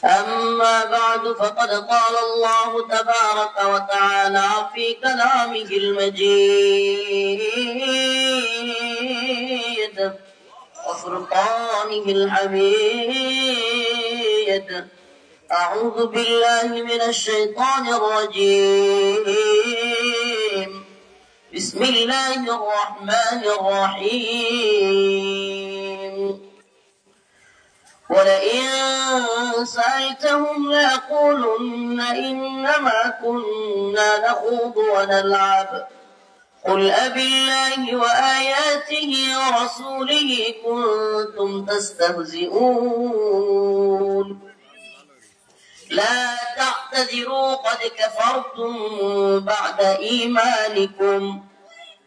أما بعد فقد قال الله تبارك وتعالى في كلامه المجيد وفرقانه الحميد. أعوذ بالله من الشيطان الرجيم. بسم الله الرحمن الرحيم. ولئن سألتهم ليقولن إنما كنا نخوض ونلعب قل أبالله وآياته ورسوله كنتم تستهزئون لا تعتذروا قد كفرتم بعد إيمانكم.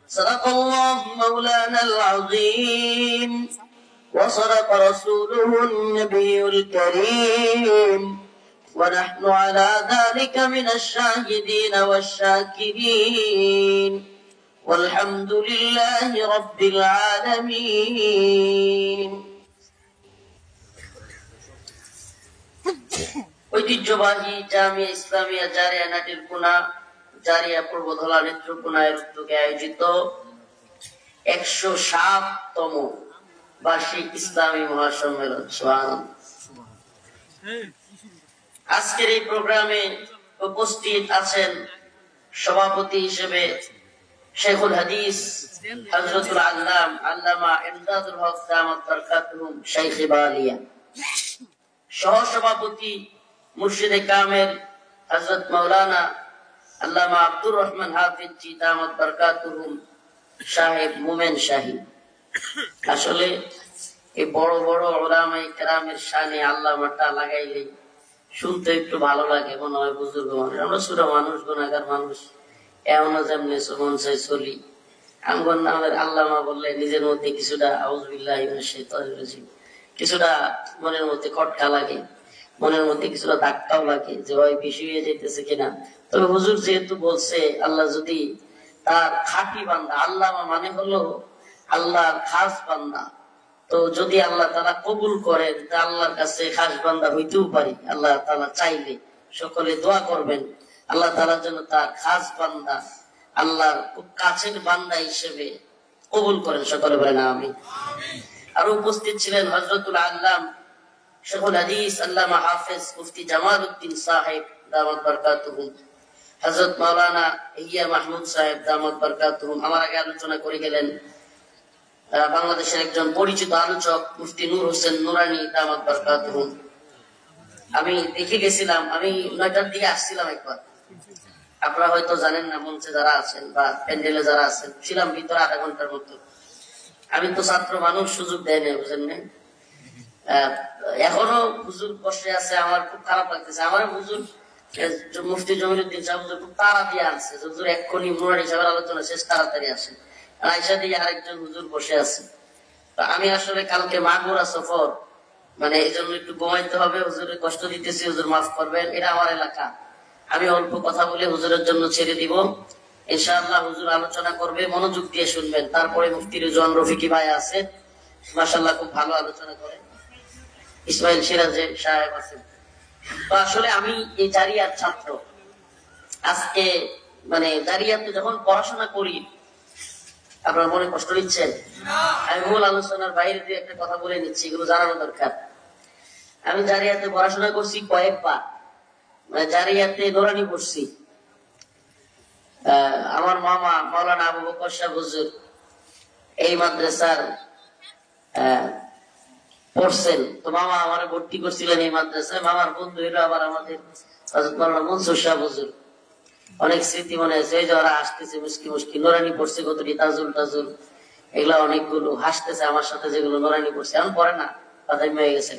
صدق الله مولانا العظيم وصدق رسوله النبي الكريم ونحن على ذلك من الشاهدين والشاكرين والحمد لله رب العالمين. ঐতিহ্যবাহী জামিয়া ইসলামিয়া জারিয়া নাটিরকুনা জারিয়া পূর্বধলা নেত্রকোনায় উদ্যোগে আয়োজিত 107তম বার্ষিক ইসলামী মহাসম্মেলন। আজকের এই প্রোগ্রামে উপস্থিত আছেন সভাপতি হিসেবে শেখুল হাদিস হযরতুল আল্লাম আল্লামা ইমদাদুল হক দামাত বরকাতুহুম শাইখ বালিয়া, সহসভাপতি মুর্শিদে কামেল হযরত মাওলানা আল্লামা আব্দুর রহমান হাফিজ জি দামাত বরকাতুহুম সাহেব মোমেন শাহী। আসলে এই বড় বড় উলামায়ে কেরামের শানে আল্লামাটা লাগাইলে শুনতে একটু ভালো লাগে, মনে হয় বুজুর্গ মানুষ। আমরা ছোট মানুষ, গুনাহগার মানুষ, এমনও যেমনি মন চাই চলি। আমগর নামের আল্লামা বললে নিজের মধ্যে কিছুটা আউযুবিল্লাহি মিনাশ শাইতানির রাজিম কিছুটা মনের মধ্যে খটকা লাগে, মনের মধ্যে কিছুটা ধাক্কাও লাগে যে হয় বেশি হয়ে যেতেছে কিনা। তবে হুজুর যেহেতু বলছে আল্লাহ যদি তার খাঁটি বান্দা, আল্লামা মানে হলো আল্লাহর খাস বান্দা, তো যদি আল্লাহ তাআলা কবুল করেন তা আল্লাহর কাছে খাস বান্দা হইতেও পারি। আল্লাহ তাআলা চাইলে সকলে দোয়া করবেন আল্লাহ তাআলার জন্য তার খাস বান্দা, আল্লাহর খুব কাছের বান্দা হিসেবে কবুল করেন। সকলে বলেন আমিন। আর উপস্থিত ছিলেন হযরতুল আল্লাম শেখুল হাদিস আল্লামা হাফেজ মুফতি জামাল উদ্দিন সাহেব দামাত বরকাতুহুম, হযরত মাওলানা ইয়া মাহমুদ সাহেব দামাত বরকাতুহুম। আমার আগে আলোচনা করে গেলেন বাংলাদেশের একজন পরিচিত আলোচক মুফতি নূর হোসেন নুরানি দামাত বরকাতুহুম। আমি দেখে গেছিলাম, আমি 9টার দিকে আসছিলাম একবার, আপনারা হয়তো জানেন না, মঞ্চে যারা আছেন বা প্যান্ডেলে যারা আছেন, ছিলাম ভিতরে আধা ঘন্টার মতো। আমি তো ছাত্র মানুষ, সুযোগ দেয় না, বুঝেন না। এখনো হুজুর বসে আছে, আমার খুব খারাপ লাগতেছে। আমার হুজুর মুফতি জমিরুদ্দিন সাহেব হুজুর খুব তাড়া দিয়ে আনছে, হুজুর এক্ষুনি নুরানি সাহেবের আলোচনা শেষ, তাড়াতাড়ি আসেন। আয়সা দিয়ে আরেকজন হুজুর বসে আছে। আমি আসলে কালকে মাগুরা সফর, মানে এই জন্য একটু ঘুমাইতে হবে, হুজুরের কষ্ট দিতেছি, হুজুর মাফ করবেন। এটা আমার এলাকা, আমি অল্প কথা বলে হুজুরের জন্য ছেড়ে দিব। ইনশাআল্লাহ হুজুর আলোচনা করবে, মনোযোগ দিয়ে শুনবেন। তারপরে মুফতি রিজওয়ান রফিকি ভাই আছে, মাশাআল্লাহ খুব ভালো আলোচনা করে। ইসমাইল সিরাজে সাহেব আছেন। তো আসলে আমি এই জারিয়ার ছাত্র। আজকে মানে জারিয়াতে যখন পড়াশোনা করি, আপনার মনে কষ্ট নিচ্ছেন? আমি মূল আলোচনার বাইরে দিয়ে একটা কথা বলে নিচ্ছি, এগুলো জানানো দরকার। আমি জারিয়াতে পড়াশোনা করছি কয়েকবার, মানে জারিয়াতে নুরানি পড়ছি। আমার মামা মাওলানা আবু বকর সাহেব হুজুর এই মাদ্রাসার পড়ছেন, তো মামা আমার ভর্তি করছিলেন এই মাদ্রাসায়। মামার বন্ধু হইলো আবার আমাদের হযরত মাওলানা মনসুর সাহেব হুজুর। অনেক স্মৃতি মনে আছে, এই যে ওরা আসতেছে মুস্কি মুস্কি, নুরানি পড়ছে কতটি, তাজুল টাজুল এগুলা অনেকগুলো, হাসতেছে আমার সাথে, যেগুলো নুরানি পড়ছে। এখন পড়ে না, বাদামি হয়ে গেছে,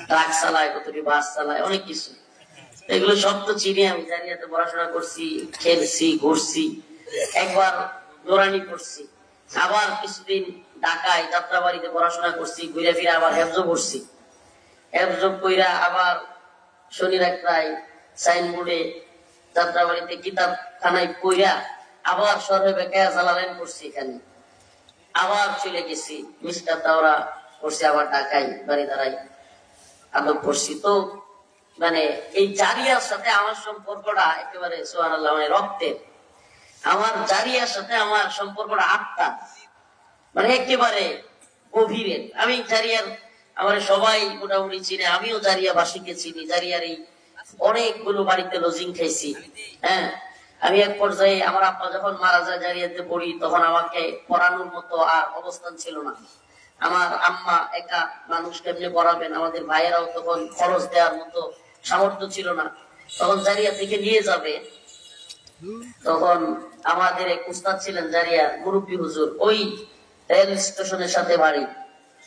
ট্রাক চালায়, কতটি বাস চালায়, অনেক কিছু। এগুলো সব তো চিনি। আমি জারিয়াতে পড়াশোনা করছি, খেলছি, ঘুরছি, একবার নুরানি পড়ছি, আবার কিছুদিন ঢাকায় যাত্রাবাড়িতে পড়াশোনা করছি, ঘুরে ফিরে আবার হেফজ পড়ছি। হেফজ কইরা আবার শনি রাত্রায় সাইনবোর্ডে যাত্রাবাড়িতে কিতাবখানায় কইরা আবার শরহে বেকায়া জালালাইন করছি, এখানে আবার চলে গেছি, মিস্টার দাওরা করছি, আবার ঢাকায় বাড়ি দাঁড়াই। আদব করছি। তো মানে এই জারিয়ার সাথে আমার সম্পর্কটা একেবারে সুবহানাল্লাহ মানে রক্তের। আমার জারিয়ার সাথে আমার সম্পর্কটা আত্মা, মানে একেবারে গভীরের। আমি জারিয়ার আমার সবাই মোটামুটি চিনে, আমিও জারিয়াবাসীকে চিনি। জারিয়ার এই অনেকগুলো বাড়িতে লজিং খাইছি। হ্যাঁ, আমি এক পর্যায়ে আমার আব্বা যখন মারা যায় জারিয়াতে পড়ি, তখন আমাকে পড়ানোর মতো আর অবস্থান ছিল না। আমার আম্মা একা মানুষ কেমনে পড়াবেন, আমাদের ভাইয়েরাও তখন খরচ দেওয়ার মতো সামর্থ্য ছিল না। তখন জারিয়া থেকে নিয়ে যাবে, তখন আমাদের এক উস্তাদ ছিলেন জারিয়ার মুরব্বী হুজুর, ওই রেল স্টেশনের সাথে বাড়ি।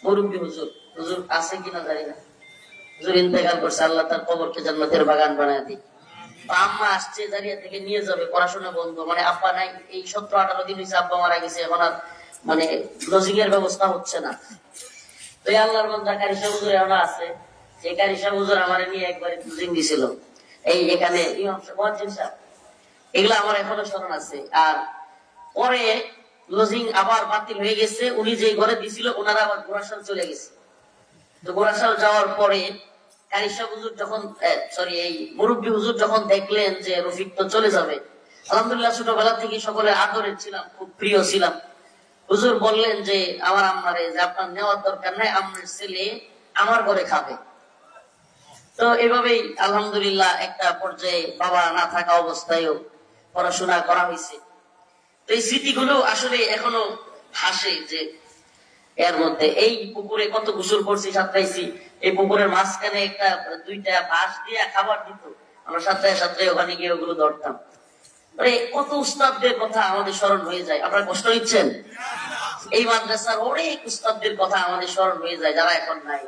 মুরব্বী হুজুর, হুজুর আছে কিনা জানি না, হুজুর ইন্তেকাল করছে, আল্লাহ তার কবরকে জান্নাতের বাগান বানায় দিই। আম্মা আসছে জারিয়া থেকে নিয়ে যাবে, পড়াশোনা বন্ধ, মানে আব্বা নাই। এই 17-18 দিন হয়েছে আব্বা মারা গেছে, এখন আর মানে লজিং এর ব্যবস্থা হচ্ছে না। তো আল্লাহর বান্দা কারিশা হুজুর এখন আছে, সেই কারিশা হুজুর আমার নিয়ে একবার লজিং দিছিল এই এখানে ইমাম সাহেব। এগুলো আমার এখনো স্মরণ আছে। আর পরে লজিং আবার বাতিল হয়ে গেছে, উনি যে ঘরে দিছিল ওনারা আবার গোরাশাল চলে গেছে। তো গোরাশাল যাওয়ার পরে কারিশা হুজুর যখন এই মুরব্বী হুজুর যখন দেখলেন যে রফিক তো চলে যাবে, আলহামদুলিল্লাহ ছোটবেলা থেকে সকলের আদরের ছিলাম, খুব প্রিয় ছিলাম। হুজুর বললেন যে আমার আম্মারে যে আপনার নেওয়ার দরকার নাই, আপনার ছেলে আমার ঘরে খাবে। তো এভাবেই আলহামদুলিল্লাহ একটা পর্যায়ে বাবা না থাকা অবস্থায়ও পড়াশোনা করা হয়েছে। তো এই স্মৃতিগুলো আসলে এখনো হাসে যে এর মধ্যে এই পুকুরে কত গোসল করছি, সাঁতরাইছি। এই পুকুরের মাঝখানে একটা 2টা বাঁশ দিয়ে খাবার দিত, আমরা সাঁতরায় ওখানে গিয়ে ওগুলো ধরতাম। মানে কত উস্তাদদের কথা আমাদের স্মরণ হয়ে যায়। আপনারা কষ্ট নিচ্ছেন? এই মাদ্রাসার অনেক উস্তাদদের কথা আমাদের স্মরণ হয়ে যায়, যারা এখন নাই।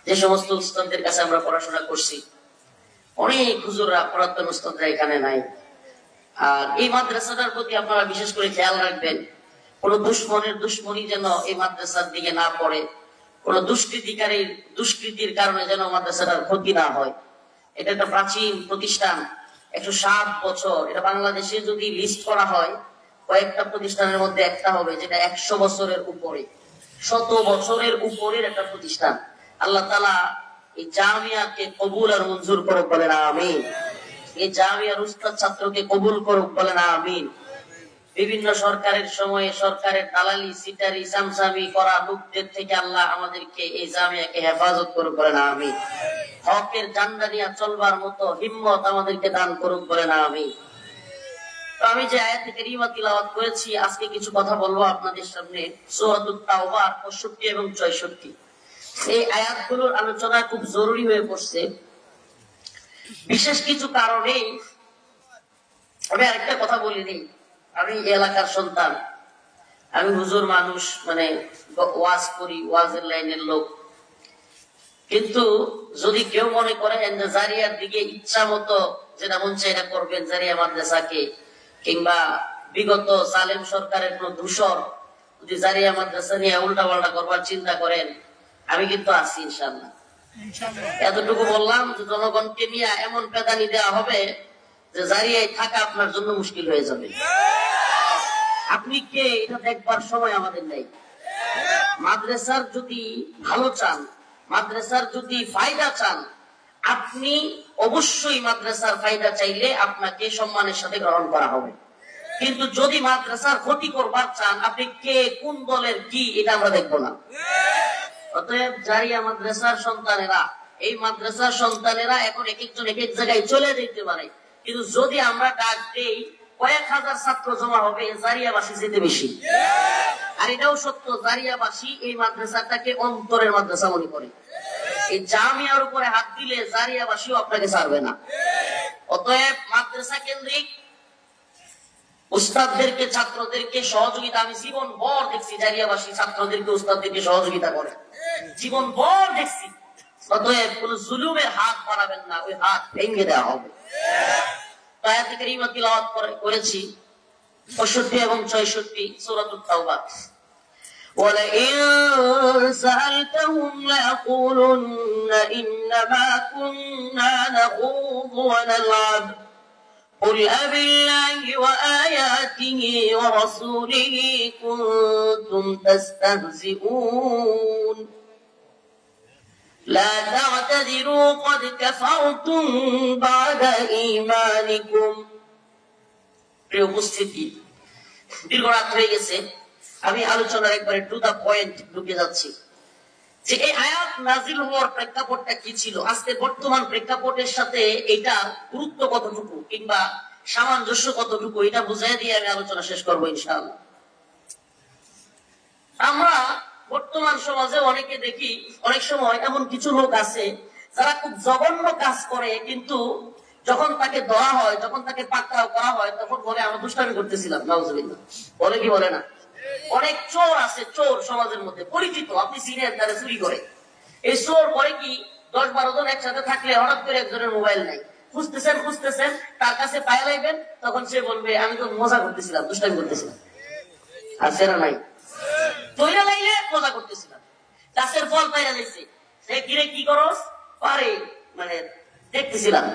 যে সমস্ত উস্তাদদের কাছে আমরা পড়াশোনা করছি, অনেক হুজুররা পুরাতন উস্তাদরা এখানে নাই। আর এই মাদ্রাসাটার প্রতি আপনারা বিশেষ করে খেয়াল রাখবেন, কোন দুশ্মনের দুশ্মনী যেন এই মাদ্রাসার দিকে না পড়ে, কোন দুষ্কৃতির কারণে যেন মাদ্রাসাটার ক্ষতি না হয়। এটা একটা প্রাচীন প্রতিষ্ঠান, 107 বছর। এটা বাংলাদেশে যদি লিস্ট করা হয়, কয়েকটা প্রতিষ্ঠানের মধ্যে একটা হবে যেটা 100 বছরের উপরে, 100 বছরের উপরের একটা প্রতিষ্ঠান। আল্লাহ তাআলা এই জামিয়াকে কবুল আর মঞ্জুর করুক, বলেন আমিন। এই জামিয়ার উস্তাদ ছাত্রকে কবুল করুক, বলেন আমিন। বিভিন্ন সরকারের সময়ে সরকারের দালালি, সিটারি, সামসামি করা লোকদের থেকে আল্লাহ আমাদেরকে এই জামিয়াকে হেফাজত করুক, বলেন আমিন। হকের জান্ডা নিয়ে চলবার মতো হিম্মত আমাদেরকে দান করুক, বলেন আমিন। তো আমি যে আয়াতে কারিমা তিলাওয়াত করেছি, আজকে কিছু কথা বলবো আপনাদের সামনে সূরাতুত তাওবার 65 এবং 64। এই আয়াতগুলোর আলোচনা খুব জরুরি হয়ে পড়ছে বিশেষ কিছু কারণেই। আমি আরেকটা কথা বলি নেই, আমি এলাকার সন্তান, আমি হুজুর মানুষ, মানে ওয়াজ করি, ওয়াজের লাইনের লোক। কিন্তু যদি কেউ মনে করেন যে জারিয়ার দিকে ইচ্ছা মতো যেটা মন চায় এটা করবেন, জারিয়া মাদ্রাসাকে কিংবা বিগত সালেম সরকারের কোন দূষর যদি জারিয়া মাদ্রাসা নিয়ে উল্টা পাল্টা করবার চিন্তা করেন, আমি কিন্তু আছি ইনশাআল্লাহ। এতটুকু বললাম যে জনগণকে নিয়ে এমন পেদানি দেওয়া হবে যে জারিয়ায় থাকা আপনার জন্য মুশকিল হয়ে যাবে। আপনি কে এটা দেখবার সময় আমাদের নেই। মাদ্রাসার যদি ভালো চান, মাদ্রাসার যদি ফায়দা চান, আপনি অবশ্যই মাদ্রাসার ফায়দা চাইলে আপনাকে সম্মানের সাথে গ্রহণ করা হবে। কিন্তু যদি মাদ্রাসার ক্ষতি করবার চান, আপনি কে, কোন দলের কি, এটা আমরা দেখবো না। অতএব জারিয়া মাদ্রাসার সন্তানেরা, এই মাদ্রাসার সন্তানেরা এখন এক একজন এক এক জায়গায় চলে যেতে পারে, কিন্তু যদি আমরা ডাক দেই কয়েক হাজার ছাত্র জমা হবে, জারিয়াবাসী যেতে বেশি। আর এটাও সত্য, জারিয়াবাসী এই মাদ্রাসাটাকে অন্তরের মাদ্রাসা মনে করে। এই জামিয়ার উপরে হাত দিলে জারিয়াবাসীও আপনাকে ছাড়বে না। অতএব মাদ্রাসা কেন্দ্রিক উস্তাদদেরকে, ছাত্রদেরকে সহযোগিতা, আমি জীবন ভর দেখছি জারিয়াবাসী ছাত্রদেরকে উস্তাদদেরকে সহযোগিতা করে, জীবন ভর দেখছি। অতএব কোন জুলুমের হাত বাড়াবেন না, ওই হাত ভেঙে দেওয়া হবে। আয়াতে কারিমা তিলাওয়াত করেছি 65 এবং 64 সূরাতুত তাওবা। وَلَئِن سَأَلْتَهُمْ لَيَقُولُنَّ إِنَّمَا كُنَّا نَخُوضُ وَنَلْعَبُ قُلْ أَبِاللَّهِ وَآيَاتِهِ وَرَسُولِهِ كُنتُمْ تَسْتَهْزِئُونَ। لا تعتذروا قد كفرتم بعد إيمانكم। প্রিয় উপস্থিতি, দীর্ঘ রাত হয়ে গেছে, আমি আলোচনার একবারে টু দা পয়েন্ট ঢুকে যাচ্ছি যে এই আয়াত নাজিল হওয়ার প্রেক্ষাপটটা কি ছিল, আজকে বর্তমান প্রেক্ষাপটের সাথে এটা গুরুত্ব কতটুকু কিংবা সামঞ্জস্য কতটুকু, এটা বুঝাই দিয়ে আমি আলোচনা শেষ করবো ইনশাআল্লাহ। আমরা বর্তমান সমাজে অনেকে দেখি, অনেক সময় এমন কিছু লোক আছে যারা খুব জঘন্য কাজ করে, কিন্তু যখন তাকে ধরা হয়, যখন তাকে পাকড়াও করা হয়, তখন বলে আমরা দুষ্টামি করতেছিলাম। নাউজুবিল্লাহ, বলে কি বলে না? অনেক চোর আছে, চোর সমাজের মধ্যে পরিচিত, আপনি সিনিয়র যারা চুরি করে, এই চোর করে কি 10-12 জন একসাথে থাকলে হঠাৎ করে একজনের মোবাইল নাই, খুঁজতেছেন খুঁজতেছেন, তার কাছে পায়ে লাইবেন, তখন সে বলবে আমি তো মজা করতেছিলাম, দুষ্টামি করতেছিলাম। আর সেরা নাই, তৈরা লাইলে মজা করতেছিলাম, গাছের ফল পাইরা যাইছে, সে কিরে কি করস পারে মানে দেখতেছিলাম।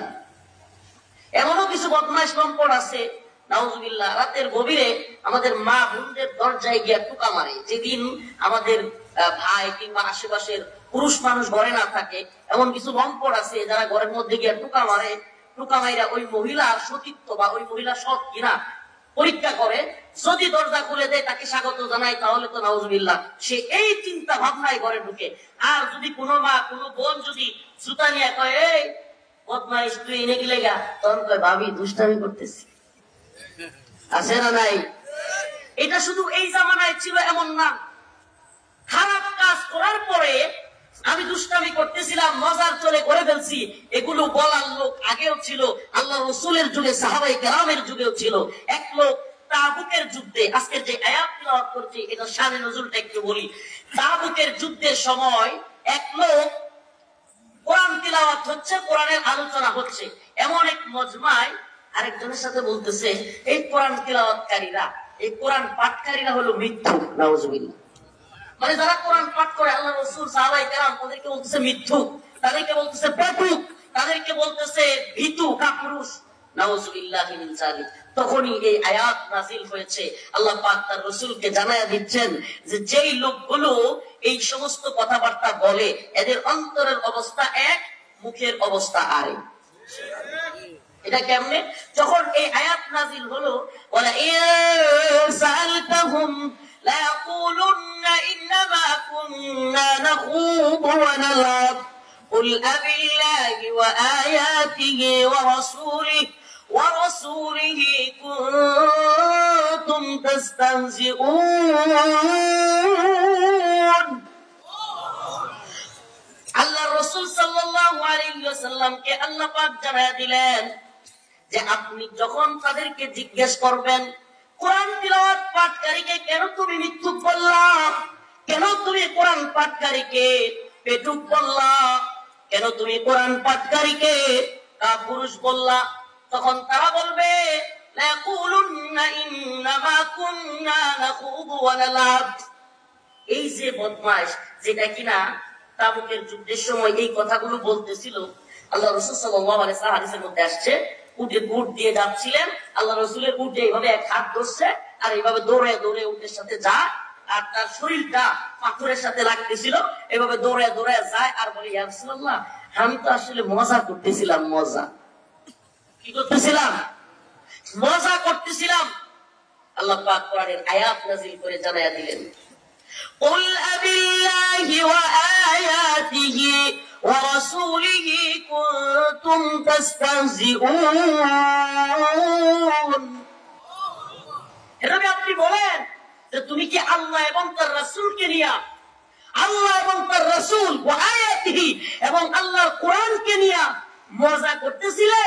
এমনও কিছু বদমাইশ লম্পট আছে, নাউজুবিল্লাহ, রাতের গভীরে আমাদের মা বোনদের দরজায় গিয়া টুকা মারে। যেদিন আমাদের ভাই কিংবা আশেপাশের পুরুষ মানুষ ঘরে না থাকে, এমন কিছু লম্পট আছে যারা ঘরের মধ্যে গিয়া টুকা মারে। টুকা মাইরা ওই মহিলার সতীত্ব বা ওই মহিলা সৎ কিনা পরীক্ষা করে, যদি দরজা খুলে দেয় তাকে স্বাগত জানায়, তাহলে তো নাউজুবিল্লাহ সে এই চিন্তা ভাবনায় ঘরে ঢুকে। আর যদি কোনো মা কোনো বোন যদি জুতা নিয়ে কয় এই বদমাইশ তুই এনে গেলে গা, তখন কয় ভাবি দুষ্টামি করতেছি। আছে না নাই? এটা শুধু এই জামানায় ছিল এমন না, খারাপ কাজ করার পরে আমি দুষ্টামি করতেছিলাম, মজার চলে করে ফেলছি, এগুলো বলার লোক আগেও ছিল, আল্লাহ রাসূলের যুগে, সাহাবায়ে কেরামের যুগেও ছিল। এক লোক তাবুকের যুদ্ধে, আজকের যে আয়াত তিলাওয়াত করছি এটা শানে নজুলটা একটু বলি। তাবুকের যুদ্ধের সময় এক লোক, কোরআন তিলাওয়াত হচ্ছে, কোরআনের আলোচনা হচ্ছে, এমন এক মজমায় আরেকজনের সাথে বলতেছে এই কোরআন তিলাওয়াতকারীরা, এই কোরআন পাঠকারীরা হলো মিথ্যুক। নাউজুবিল্লাহ, মানে যারা কোরআন পাঠ করে আল্লাহ রাসূল সাহাবায়ে কেরাম তাদেরকে বলতেছে মিথ্যুক, তাদেরকে বলতেছে বেকুব, তাদেরকে বলতেছে ভীতু কাপুরুষ। নাউজুবিল্লাহি মিন যালিক। তখনই এই আয়াত নাযিল হয়েছে। আল্লাহ পাক তার রাসূলকে জানায়া দিচ্ছেন যে যেই লোকগুলো এই সমস্ত কথাবার্তা বলে এদের অন্তরের অবস্থা এক, মুখের অবস্থা আরেক। এটা কেমনে? যখন এই আয়াত নাযিল হলো, ওয়ালা ইনসালতাহুম লা ইয়াকুলুন্না ইন্নামা কুন্না নাখুদু ওয়া নালআব কুল আবিল্লাহি ওয়া আয়াতিহি ওয়া রাসূলিহি কুনতুম তাস্তাহজিউন। আল্লাহ রাসূল সাল্লাল্লাহু আলাইহি ওয়াসাল্লামকে আল্লাহ পাক জানায়া দিলেন যে আপনি যখন তাদেরকে জিজ্ঞেস করবেন কোরআন তিলাওয়াত পাঠকারীকে কেন তুমি মিথ্যুক বললা, কেন তুমি কোরআন পাঠকারীকে পেটুক বললা, কেন তুমি কোরআন পাঠকারীকে কাপুরুষ বললা, তখন তারা বলবে লা ইয়াকুলুন্না ইন্নামা কুন্না নাখুদু ওয়া নালআব। এই যে বদমাশ, যেটা কিনা তাবুকের যুদ্ধের সময় এই কথাগুলো বলতেছিল, আল্লাহ রাসূল সাল্লাল্লাহু আলাইহি ওয়াসাল্লাম হাদিসের মধ্যে আসছে, উটে উট দিয়ে যাচ্ছিলেন, আল্লাহ রাসূলের উটে এইভাবে এক হাত ধরছে আর এইভাবে দৌড়ে দৌড়ে উটের সাথে যায়, আর তার শরীরটা পাথরের সাথে লাগতেছিল, এভাবে দৌড়ে দৌড়ে যায় আর বলে ইয়া রাসূলুল্লাহ আমি তো আসলে মজা করতেছিলাম। মজা কি করতেছিলাম? মজা করতেছিলাম। আল্লাহ পাক কোরআনের আয়াত নাযিল করে জানায়া দিলেন قل أبالله وآياته ورسوله كنتم تستهزئون। এভাবে আপনি বলেন যে তুমি কি আল্লাহ এবং তার রাসূলকে নিয়ে, আল্লাহ এবং তার রাসূল ও আয়াতিহি এবং আল্লাহর কোরআনকে নিয়ে মজা করতেছিলে?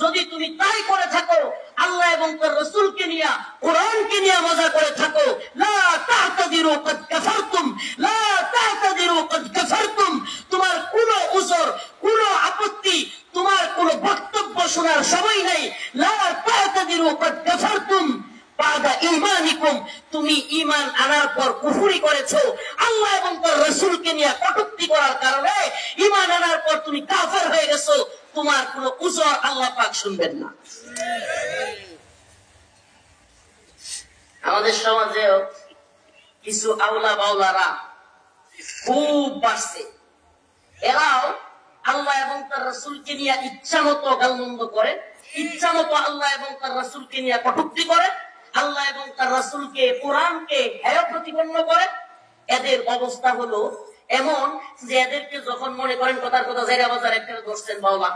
যদি তুমি তাই করে থাকো, আল্লাহ এবং তার রাসূলকে নিয়ে, কোরআনকে নিয়ে মজা করে থাকো, লা তা'তাদিরু ক্বাদ কাফারতুম, লা তা'তাদিরু ক্বাদ কাফারতুম, তোমার কোনো উযর, কোনো আপত্তি, তোমার কোনো বক্তব্য শোনার সময় নাই। লা তা'তাদিরু ক্বাদ কাফারতুম বাদা ঈমানিকুম, তুমি ঈমান আনার পর কুফরি করেছো, আল্লাহ এবং তার রাসূলকে নিয়ে কটূক্তি করার কারণে ঈমান আনার পর তুমি কাফের হয়ে গেছো, তোমার কোনো উযর আল্লাহ পাক শুনবেন না। আমাদের সমাজেও কিছু আউলা বাউলারা খুব বাড়ছে, এরাও আল্লাহ এবং তার রাসূলকে নিয়ে ইচ্ছা মতো গালমন্দ করে, ইচ্ছা মতো আল্লাহ এবং তার রাসূলকে নিয়ে কটূক্তি করে, আল্লাহ এবং তার রাসূলকে কোরআনকে হেয় প্রতিপন্ন করে। এদের অবস্থা হলো এমন যে এদেরকে যখন মনে করেন কথার কথা জায়গা বাজার একটা ধরছেন বাবা,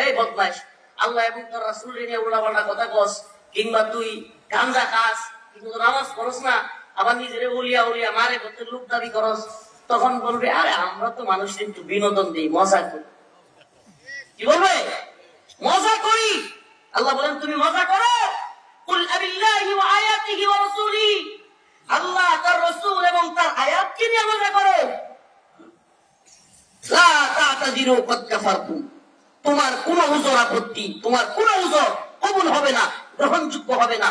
এই বদমাইশ, আল্লাহ এবং তার রাসূল নিয়ে উল্টাপাল্টা কথা কস, কিংবা তুই গাঁজা খাস কিন্তু নামাজ পড়স না, আবার নিজের উলিয়া উলিয়া মারে করতে লোক দাবি করস, তখন বলবে আরে আমরা তো মানুষের একটু বিনোদন দিই, মজা করি। কি বলবে? মজা করি। আল্লাহ বলেন তুমি মজা করো। কুল আবিল্লাহি ওয়া আয়াতিহি ওয়া রাসূলিহি, আল্লাহ তার রাসূল এবং তার আয়াতকে নিয়ে মজা করো। লা তা'তাযিরু ক্বাদ কাফারতুম, তোমার কোন উযর আপত্তি, তোমার কোন উযর কবুল হবে না, গ্রহণযোগ্য হবে না।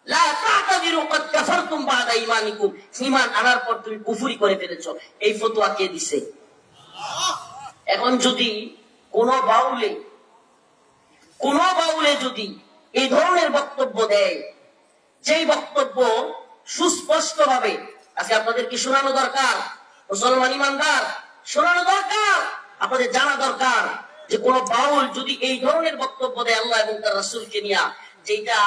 লা তা'তাযিরু ক্বাদ কাফারতুম বা'দা ঈমানিকুম, ঈমান আনার পর তুমি কুফরি করে ফেলেছো। এই ফতোয়া কে দিছে? এখন যদি কোন বাউলে যদি এই ধরনের বক্তব্য দেয়, যেই বক্তব্য সুস্পষ্ট ভাবে আজকে আপনাদের কি শোনানো দরকার, মুসলমান ইমানদার শোনানো দরকার, আপনাদের জানা দরকার যে কোন বাউল যদি এই ধরনের বক্তব্য দেয় আল্লাহ এবং তার রাসূলকে নিয়ে, যেটা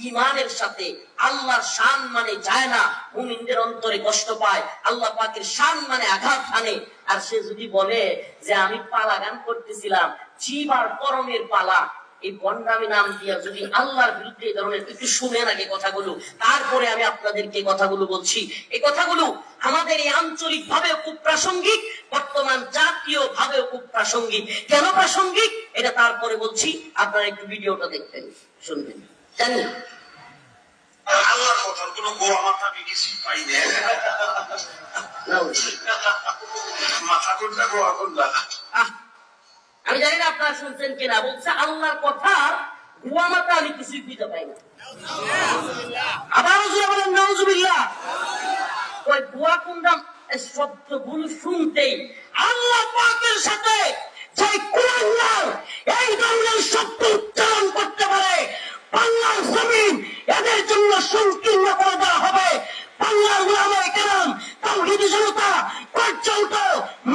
ঈমানের সাথে আল্লাহর শান মানে যায় না, মুমিনদের অন্তরে কষ্ট পায়, আল্লাহ পাকের শান মানে আঘাত আনে, আর সে যদি বলে যে আমি পালা গান করতেছিলাম, চিবার পরমের পালা, এই বন্ডামি নাম দিয়া যদি আল্লাহর বিরুদ্ধে এই ধরনের, একটু শুনেন আগে কথাগুলো, তারপরে আমি আপনাদেরকে কথাগুলো বলছি। এই কথাগুলো আমাদের এই আঞ্চলিক ভাবেও খুব প্রাসঙ্গিক, বর্তমান জাতীয় ভাবেও খুব প্রাসঙ্গিক। কেন প্রাসঙ্গিক এটা তারপরে বলছি, আপনারা একটু ভিডিওটা দেখবেন, শুনবেন। জানি আল্লাহর কথার কোনো গোয়া মাথা বিদেশি পাই না, মাথা কোনটা গোয়া কোনটা আমি জানি না আপনারা শুনছেন কিনা। বলছে আল্লাহর কথা গুয়া মাথা আমি কিছুই বুঝতে পাই না। আবারও জোরে বলেন নাউজুবিল্লাহ। ওই গুয়া কোনটা শব্দগুলো শুনতেই আল্লাহ পাকের সাথে যে কুলাঙ্গার এই ধরনের শব্দ উচ্চারণ করতে পারে, বাংলার জমিন এদের জন্য সংকীর্ণ করে দেওয়া হবে। বাংলার উলামায়ে কেরাম, তাওহীদি জনতা পর্যন্ত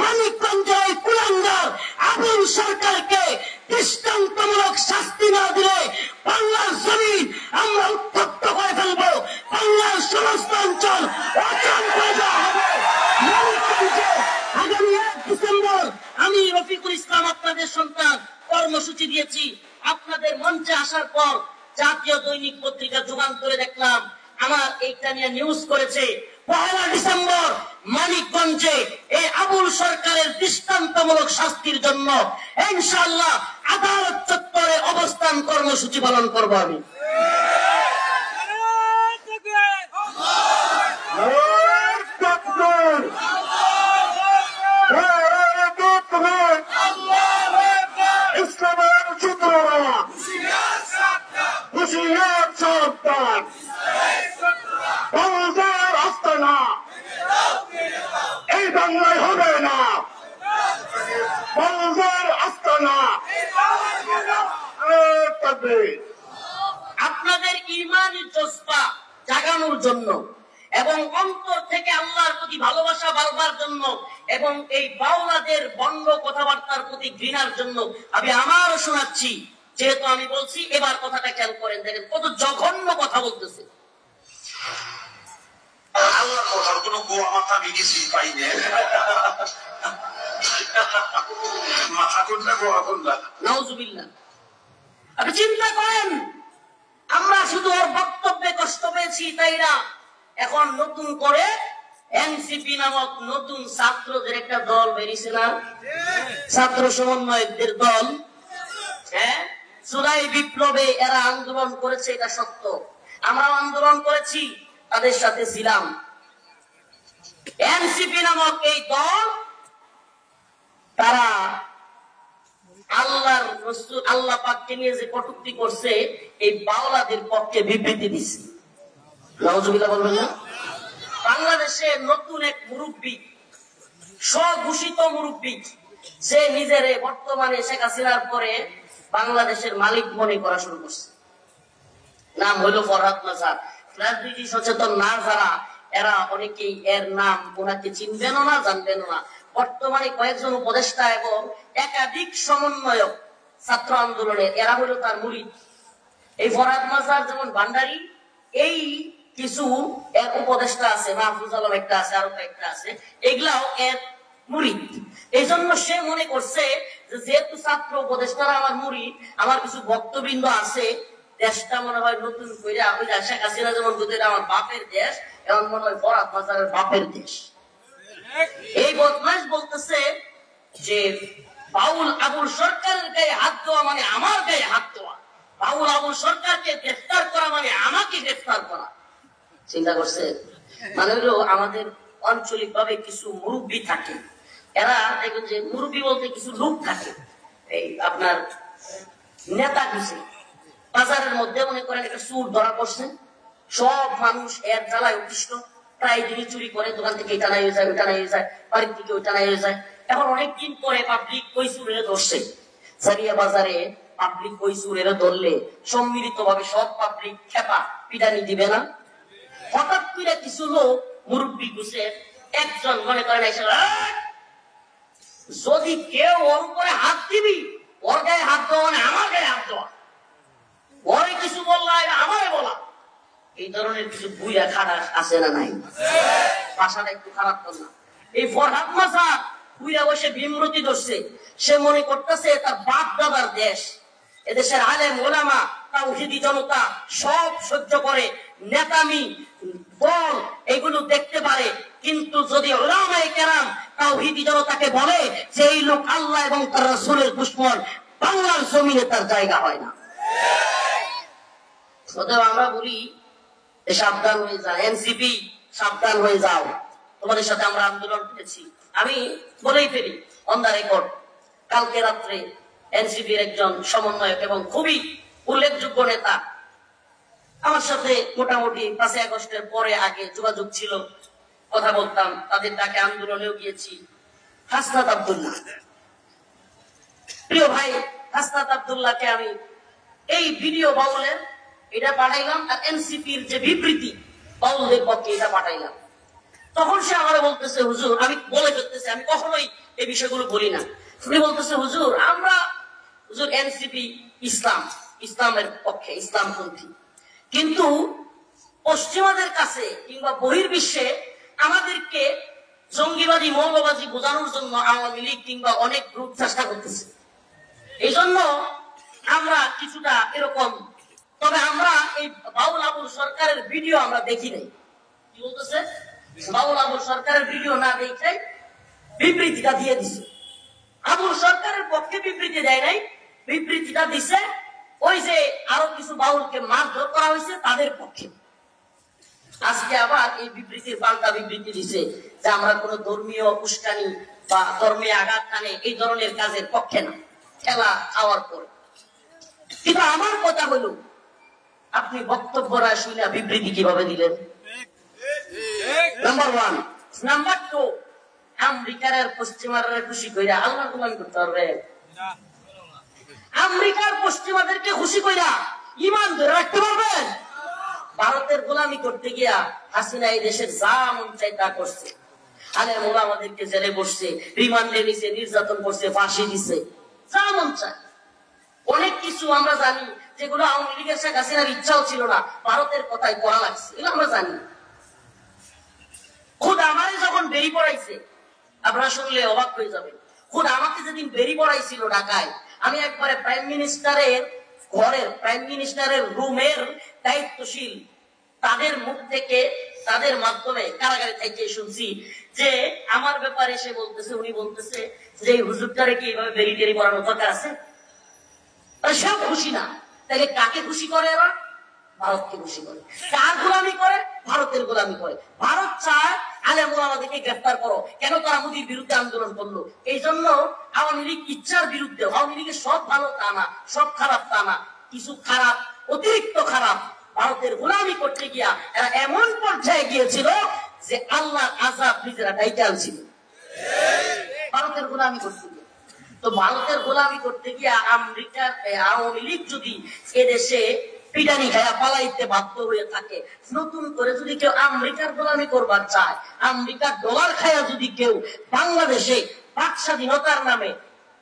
মানিকগঞ্জের এই কুলাঙ্গার আবুল সরকারকে দৃষ্টান্তমূলক শাস্তি না দিলে বাংলার জমিন আমরা উত্তপ্ত করে ফেলবো। বাংলার সমস্ত অঞ্চল অচল করে দেওয়া হবে। মানিকগঞ্জে আগামী 1 ডিসেম্বর আমি রফিকুল ইসলাম আপনাদের সন্তান কর্মসূচি দিয়েছি। আপনাদের মঞ্চে আসার পর জাতীয় দৈনিক পত্রিকা যুগান্তরে দেখলাম আমার এইটা নিয়ে নিউজ করেছে, 1 ডিসেম্বর মানিকগঞ্জে এই আবুল সরকারের দৃষ্টান্তমূলক শাস্তির জন্য ইনশাআল্লাহ আদালত চত্বরে অবস্থান কর্মসূচি পালন করব আমি। ইসলামের চিত্ররা হুশিয়ার সাবধান, বাংলার আস্তানা এই বাংলায় হবে না, বাংলার আস্তানা। আপনাদের ঈমানি জজবা জাগানোর জন্য এবং অন্তর থেকে আল্লাহর প্রতি ভালোবাসা বাড়বার জন্য এবং এই বাউলাদের বন্ধ কথাবার্তার প্রতি ঘৃণার জন্য আমি আমারও শোনাচ্ছি। যেহেতু আমি বলছি, এবার কথাটা খেয়াল করেন, দেখেন কত জঘন্য কথা বলতেছে। আল্লাহর কথার কোনো গোয়া মাথা বিদেশি পাই না, মাথা কোনটা গোয়া কোনটা। নাউজুবিল্লাহ। আপনি চিন্তা করেন, আমরা শুধু ওর বক্তব্যে কষ্ট পেয়েছি তাই না, এখন নতুন করে এনসিপি নামক নতুন ছাত্রদের একটা দল বেরিয়েছে না, ছাত্র সমন্বয়কদের দল। হ্যাঁ, জুলাই বিপ্লবে এরা আন্দোলন করেছে, এটা সত্য। আমরা আন্দোলন করেছি, তাদের সাথে ছিলাম। এনসিপি নামক এই দল, তারা আল্লাহর রাসূল আল্লাহ পাককে নিয়ে যে কটূক্তি করছে, এই বাউলাদের পক্ষে বিবৃতি দিচ্ছে। নাউজুবিল্লাহ বলবেন না? বাংলাদেশে নতুন এক মুরব্বী, স্বঘোষিত মুরব্বী, সে নিজের বর্তমানে শেখ হাসিনার পরে বাংলাদেশের মালিক মনে করা শুরু করছে। নাম হইল ফরহাদ নাজার। রাজনীতি সচেতন না যারা, এরা অনেকেই এর নাম ওনাকে চিনবেনও না, জানবেনও না। বর্তমানে কয়েকজন উপদেষ্টা এবং একাধিক সমন্বয়ক ছাত্র আন্দোলনের, এরা হলো তার মুরিদ। এই ফরহাদ মাজার যেমন ভান্ডারী, এই কিছু এর উপদেষ্টা আছে, মাহফুজ আলম একটা আছে, আরো কয়েকটা আছে, এগুলাও এর মুরিদ। এই জন্য সে মনে করছে যে যেহেতু ছাত্র উপদেষ্টারা আমার মুরিদ, আমার কিছু ভক্তবৃন্দ আছে, দেশটা মনে হয় নতুন করে ওই শেখ হাসিনা যেমন এটা আমার বাপের দেশ, এমন মনে হয় ফরহাদ মাজারের বাপের দেশ। এই বদমাশ বলতেছে যে বাউল আবুল সরকারের গায়ে হাত দেওয়া মানে আমার গায়ে হাত দেওয়া, বাউল আবুল সরকারকে গ্রেফতার করা মানে আমাকে গ্রেফতার করা। চিন্তা করছে? মানে হলো আমাদের আঞ্চলিক ভাবে কিছু মুরব্বী থাকে, এরা দেখবেন যে মুরব্বী বলতে কিছু লোক থাকে, এই আপনার নেতা ঘুষে বাজারের মধ্যে মনে করেন একটা চুর ধরা পড়ছে, সব মানুষ এর জ্বালায় অতিষ্ঠ, প্রায় দিনই চুরি করে, দোকান থেকে এটা নাই হয়ে যায়, ওইটা নাই হয়ে যায়, বাড়ির থেকে ওইটা নাই হয়ে যায়। এখন অনেকদিন পরে পাবলিক ওই চুরের ধরছে, সারিয়া বাজারে পাবলিক ওই চুরের ধরলে সম্মিলিত ভাবে সব পাবলিক খেপা পিটানি দিবে না? হঠাৎ করে কিছু লোক মুরব্বী ঘুষে একজন মনে করেন এসে, যদি কেউ ওর উপরে হাত দিবি, ওর গায়ে হাত দেওয়া মানে আমার গায়ে হাত দেওয়া, ওরে কিছু বললা আমারে বলা। এই ধরনের কিছু বুইরা খারাপ আছে না নাই? ভাষাটা একটু খারাপ কর না। এই ফরহাদ মাজার বুইরা বসে বিমূর্তি ধরছে, সে মনে করতেছে তার বাপ দাদার দেশ, এদেশের আলেম ওলামা তাওহীদি জনতা সব সহ্য করে, নেতামি দল এগুলো দেখতে পারে, কিন্তু যদি ওলামায়ে কেরাম তাওহীদি জনতাকে বলে যে এই লোক আল্লাহ এবং তার রাসূলের দুশমন, বাংলার জমিনে তার জায়গা হয় না। আমরা বলি সাবধান হয়ে যাও, এনসিপি সাবধান হয়ে যাও, তোমাদের সাথে আমরা আন্দোলন করেছি। আমি বলেই ফেলি অন দ্য রেকর্ড, কালকে রাত্রে এনসিপির একজন সমন্বয়ক এবং খুবই উল্লেখযোগ্য নেতা আমার সাথে মোটামুটি 5 আগস্টের পরে আগে যোগাযোগ ছিল, কথা বলতাম, তাদের ডাকে আন্দোলনেও গিয়েছি, হাসনাত আব্দুল্লাহ, প্রিয় ভাই হাসনাত আব্দুল্লাহকে আমি এই ভিডিও বাউলের এটা পাঠাইলাম, আর এনসিপির যে বিবৃতি বাউলদের পক্ষে এটা পাঠাইলাম। তখন সে আমার বলতেছে, হুজুর, আমি বলে ফেলতেছি, আমি কখনোই এই বিষয়গুলো বলি না, উনি বলতেছে, হুজুর হুজুর এনসিপি ইসলামের পক্ষে, ইসলামপন্থী, কিন্তু পশ্চিমাদের কাছে কিংবা বহির্বিশ্বে আমাদেরকে জঙ্গিবাদী মৌলবাদী বোঝানোর জন্য আওয়ামী লীগ কিংবা অনেক গ্রুপ চেষ্টা করতেছে, এই জন্য আমরা কিছুটা এরকম। তবে আমরা এই বাউল আবুল সরকারের ভিডিও আমরা দেখি নাই। কি বলতেছে? বাউল আবুল সরকারের ভিডিও না দেখে বিবৃতিটা দিয়ে দিছে। আবুল সরকারের পক্ষে বিবৃতি দেয় নাই, বিবৃতিটা দিছে ওই যে আরো কিছু বাউলকে মারধর করা হয়েছে তাদের পক্ষে। আজকে আবার এই বিবৃতির পাল্টা বিবৃতি দিছে যে আমরা কোন ধর্মীয় উস্কানি বা ধর্মীয় আঘাত টানে এই ধরনের কাজের পক্ষে না, খেলা খাওয়ার পরে। কিন্তু আমার কথা হলো, আপনি বক্তব্য রায় শুনে বিবৃতি কিভাবে দিলেন? নাম্বার 1। নাম্বার 2, আমেরিকার আর পশ্চিমারা খুশি কইরা আল্লাহর গোলামি করতে পারবে? আমেরিকার পশ্চিমাদেরকে খুশি কইরা ঈমান ধরে রাখতে পারবেন? ভারতের গোলামি করতে গিয়া হাসিনা এই দেশের যা মন চাই তা করছে, আলেম ওলামাদেরকে জেলে বসছে, রিমান্ডে নিছে, নির্যাতন করছে, ফাঁসি দিছে, যা মন চায়। অনেক কিছু আমরা জানি যেগুলো আওয়ামী লীগের শেখ হাসিনার ইচ্ছাও ছিল না, ভারতের কথায় করা লাগছে, এগুলো আমরা জানি। খুদ আমারে যখন বেরি পড়াইছে, আপনারা শুনলে অবাক হয়ে যাবেন, খুদ আমাকে যেদিন বেরি পড়াইছিল ঢাকায়, আমি একবারে প্রাইম মিনিস্টারের ঘরের, প্রাইম মিনিস্টারের রুমের দায়িত্বশীল তাদের মুখ থেকে, তাদের মাধ্যমে কারাগারে থেকে শুনছি যে আমার ব্যাপারে সে বলতেছে, উনি বলতেছে যে এই হুজুরটারে কি এইভাবে বেরি টেরি পড়ানোর দরকার আছে? সব খুশি না, তাহলে কাকে খুশি করে এরা? ভারতকে খুশি করে। কার গোলামি করে? ভারতের গোলামি করে। ভারত চায় আলেম ওলামাদেরকে গ্রেফতার করো, কেন তারা মোদির বিরুদ্ধে আন্দোলন করলো? এই জন্য আওয়ামী লীগ ইচ্ছার বিরুদ্ধে, আওয়ামী লীগের সব ভালো তা না, সব খারাপ তা না, কিছু খারাপ, অতিরিক্ত খারাপ, ভারতের গোলামি করতে গিয়া এরা এমন পর্যায়ে গিয়েছিল যে আল্লাহর আযাব নিজেরা ডাইকে আনছিল ভারতের গোলামি করতে গিয়ে। তো ভারতের গোলামি করতে গিয়া আমেরিকার আওয়ামী লীগ যদি এদেশে পিটানি খায়া পালাইতে বাধ্য হয়ে থাকে। নতুন করে যদি কেউ আমেরিকার গোলামি করবার চায়, আমেরিকার ডলার খায়া যদি কেউ বাংলাদেশে বাক স্বাধীনতার নামে,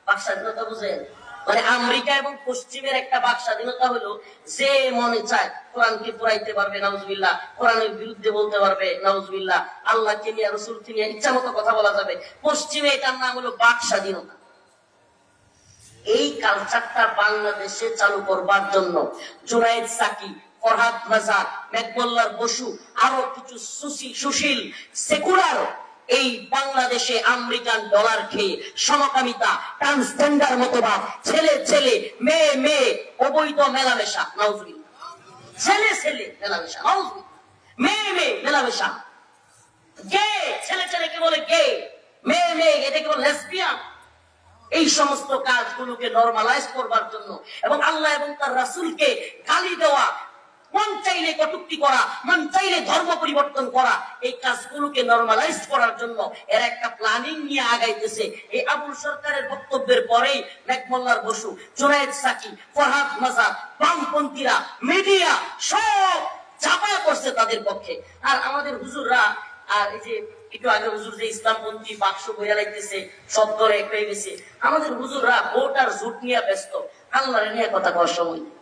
বাক স্বাধীনতা বুঝেন মানে আমেরিকা এবং পশ্চিমের একটা বাক স্বাধীনতা হলো যে মনে চায় কোরআনকে পড়াইতে পারবে নাউজুবিল্লাহ, কোরআনের বিরুদ্ধে বলতে পারবে নাউজুবিল্লাহ, আল্লাহকে নিয়ে রাসূলকে নিয়ে ইচ্ছা মতো কথা বলা যাবে। পশ্চিমে এটার নাম হলো বাক স্বাধীনতা। এই কালচারটা বাংলাদেশে চালু করবার জন্য জুনায়েদ সাকি, ফরহাদ মাজার, মেঘমল্লার বসু, আরো কিছু সুশীল সেকুলার এই বাংলাদেশে আমেরিকান ডলার খেয়ে সমকামিতা, ট্রান্সজেন্ডার মতবাদ, ছেলে ছেলে, মেয়ে মেয়ে, অবৈধ মেলামেশা, নাউজুবিল্লাহ, ছেলে ছেলে মেলামেশা, নাউজুবিল্লাহ, মেয়ে মেয়ে মেলামেশা, গে ছেলে ছেলেকে বলে গে, মেয়ে মেয়ে এটাকে বলে লেসবিয়ান, এই সমস্ত কাজগুলোকে নরমালাইজ করবার জন্য এবং আল্লাহ এবং তার রাসূলকে গালি দেওয়া, মন চাইলে কটূক্তি করা, মন চাইলে ধর্ম পরিবর্তন করা, এই কাজগুলোকে নরমালাইজ করার জন্য এর একটা প্ল্যানিং নিয়ে আগাইতেছে। এই আবুল সরকারের বক্তব্যের পরেই মেঘমল্লার বসু, জুনায়েদ সাকি, ফরহাদ মাজার, বামপন্থীরা, মিডিয়া সব চাপায়া করছে তাদের পক্ষে। আর আমাদের হুজুররা, আর এই যে একটু আগে হুজুর যে ইসলামপন্থী বাক্স বইয়া লাগতেছে সব দরে এক হয়ে গেছে, আমাদের হুজুররা ভোট আর জুট নিয়ে ব্যস্ত, আল্লাহর নিয়ে কথা কওয়ার সময় নেই।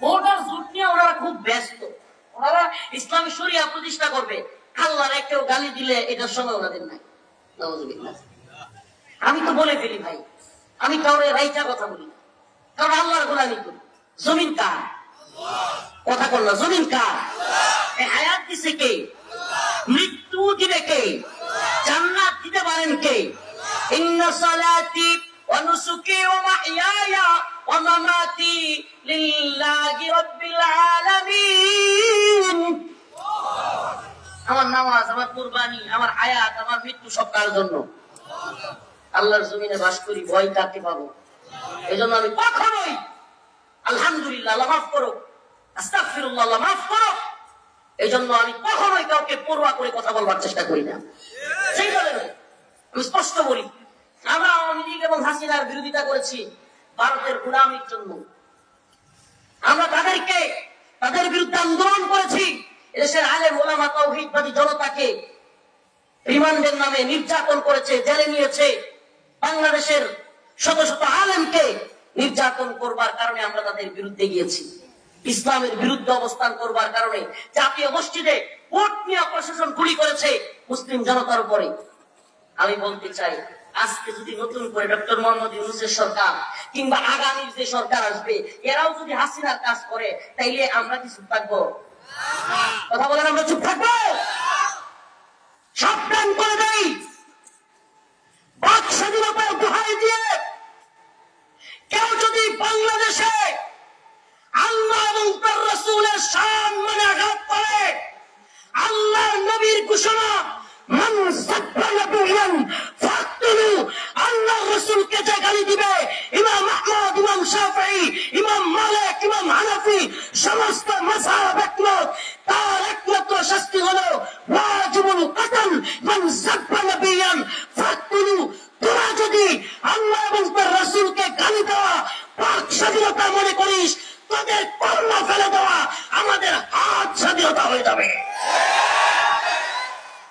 ভোট আর জুট নিয়ে ওনারা খুব ব্যস্ত, ওনারা ইসলামী শরিয়া প্রতিষ্ঠা করবে, আল্লাহর কেউ গালি দিলে এটার সময় ওনাদের নাই। আমি তো বলে ফেলি ভাই, আমি কাউরে রাইটা কথা বলি না, কারণ আল্লাহর গোলামি করি। জমিন কার? কথা বল না, জমিন কার? হায়াত দিছে কে? মৃত্যু দিবে কে? জান্নাত দিতে পারেন কে? ইন্না সালাতি ওয়া নুসুকি ওয়া মাহইয়ায়া ওয়া মামাতি লিল্লাহি রাব্বিল আলামিন। আমার নামাজ, আমার কুরবানি, আমার হায়াত, আমার মৃত্যু সব কার জন্য? আল্লাহর জমিনে বাস করি, ভয় কাকে পাবো? এজন্য আমি কখনোই আলহামদুলিল্লাহ, আল্লাহ মাফ করো, আস্তাগফিরুল্লাহ, আল্লাহ মাফ করো, এই জন্য আমি কখনোই কাউকে পরোয়া করে কথা বলবার চেষ্টা করি না। সেই কারণে আমি স্পষ্ট বলি, আমরা আওয়ামী লীগ এবং হাসিনার বিরোধিতা করেছি ভারতের গোলামির জন্য। আমরা তাদের বিরুদ্ধে আন্দোলন করেছি। এদেশের আলেম ওলামা তাওহীদবাদী জনতাকে রিমান্ডের নামে নির্যাতন করেছে, জেলে নিয়েছে। বাংলাদেশের শত শত আলেমকে নির্যাতন করবার কারণে আমরা তাদের বিরুদ্ধে গিয়েছি। ইসলামের বিরুদ্ধে অবস্থান করবার কারণে জাতীয় মসজিদে ভোট নিয়ে প্রশাসন গুলি করেছে মুসলিম জনতার উপরে। আমি বলতে চাই, আজকে যদি নতুন করে ডক্টর মোহাম্মদ ইউনূসের সরকার কিংবা আগামীর যে সরকার আসবে, এরাও যদি হাসিনার কাজ করে, তাইলে আমরা কি চুপ থাকবো? কথা বলেন, আমরা চুপ থাকবো? সাবধান করে দেই, বাক স্বাধীনতার দোহাই দিয়ে কেউ যদি বাংলাদেশে আল্লাহ এবং তার রাসূলের সম্মানে আঘাত করে, আল্লাহর নবীর ঘোষণা, মান সাব্বা নাবিয়ান ফাকতুলু, আল্লাহর রাসূলকে যে গালি দিবে, ইমাম আহমদ, ইমাম শাফিঈ, ইমাম মালিক, ইমাম হানাফি সমস্ত মাযহাব একমত, তার একমাত্র শাস্তি হলো ওয়াজিবুল কতল, মান সাব্বা নাবিয়ান ফাকতুলু। তোরা যদি আল্লাহ এবং তার রাসূলকে গালি দেওয়া পাক স্বাধীনতা মনে করিস, তোদের কর্ম ফেলে দেওয়া আমাদের হাত স্বাধীনতা হয়ে যাবে।